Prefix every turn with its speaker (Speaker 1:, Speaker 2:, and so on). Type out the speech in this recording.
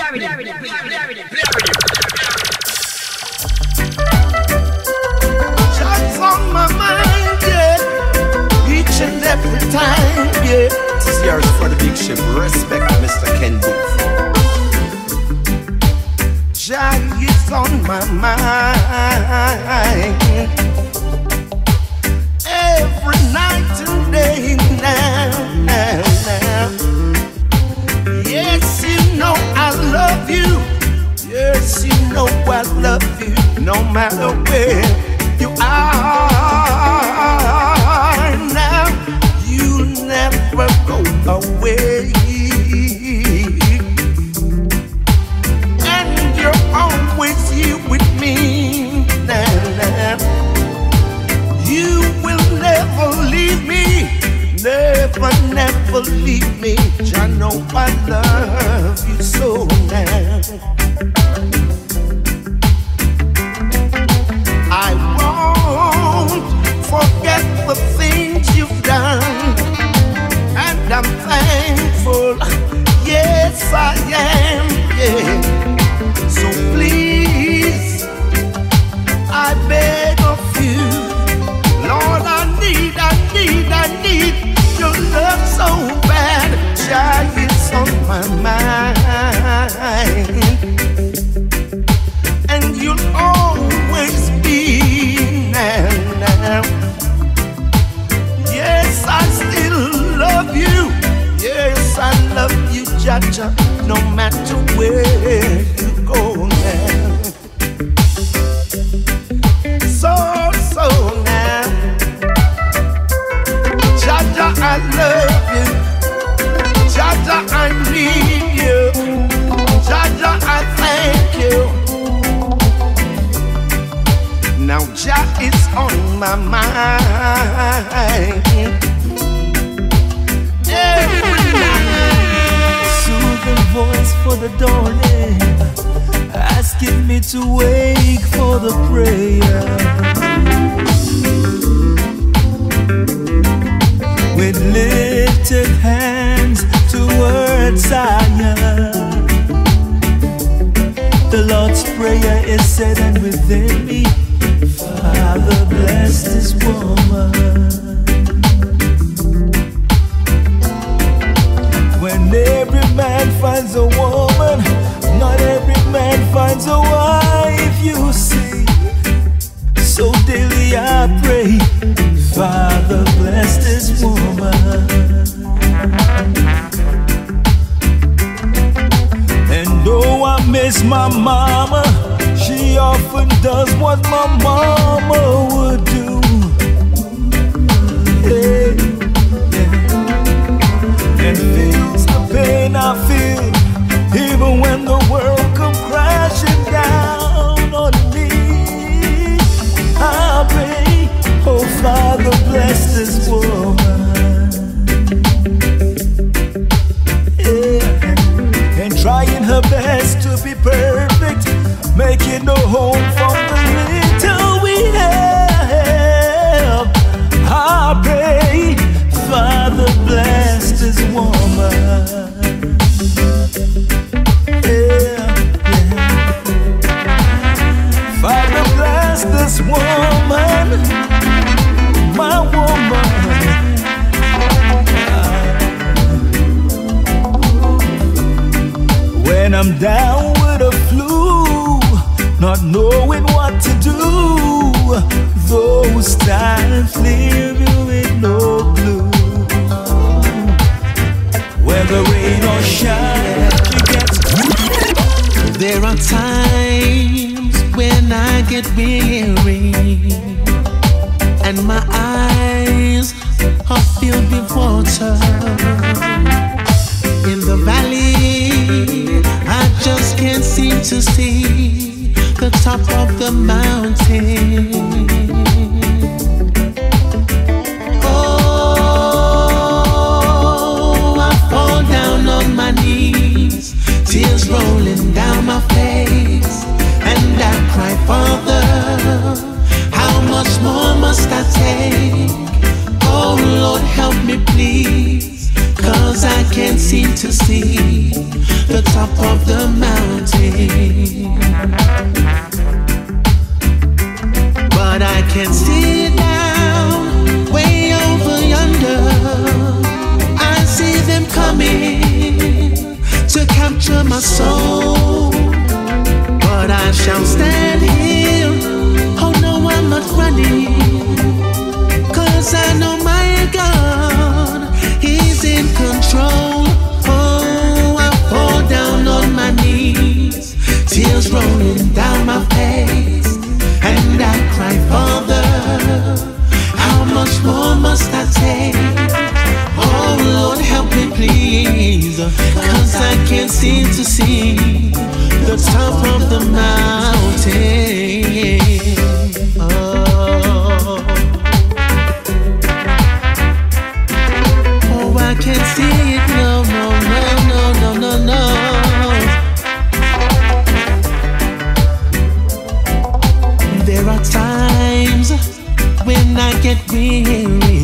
Speaker 1: Shots on my mind, yeah. Each and every time, yeah. This is yours for the big ship. Respect, Mr. Ken Booth. Jah is on my mind every night and day now. Yes, you know I love you. Yes, you know I love you. No matter where you are now, you'll never go away. And you're always here with me now. You will never leave me. Never, never leave me. I know I love you so now. I won't forget the things you've done, and I'm thankful. Yes, I am. Yeah. So please, I beg of you, Lord, I need your love so bad. Jah is on my mind, and you'll always be now. Yes, I still love you. Yes, I love you, Jah Jah, no matter where you go now. So now, Jah Jah, I love you. Jah Jah, I need you. Jah Jah, I thank you. Now Jah is on my mind every night.
Speaker 2: Soothing voice for the dawning, asking me to wake for the prayer. With lifted hands towards Zion, the Lord's Prayer is said, and within me, Father, bless this woman. When every man finds a woman, not every man finds a wife, you see. So daily I pray, Father, bless this woman. And though I miss my mama, she often does what my mama would do. Yeah, yeah. And feels the pain I feel, even when the world comes crashing down on me. I pray, oh Father, bless this woman. Yeah. And trying her best to be perfect, making no home from the little we have. I pray, Father, bless this woman. Yeah, yeah. Father, bless this woman, my woman. When I'm down with a flu, not knowing what to do, those times leave you with no clue. Whether rain or shine, you get.
Speaker 3: There are times when I get weary, and my eyes are filled with water. In the valley, I just can't seem to see the top of the mountain. Oh, I fall down on my knees, tears rolling down my face, and I cry, Father, how much more must I take? Oh Lord, help me please, 'cause I can't seem to see the top of the mountain. to my soul. But I shall stand here. Oh no, I'm not running, 'cause I know my God, He's in control. Oh, I fall down on my knees, tears rolling down my face, and I cry, Father, how much more must I take? Oh Lord, help me please, 'cause I can't seem to see the top of the mountain. Oh, I can't see it, no, no, no, no, no, no, no. There are times when I get weary,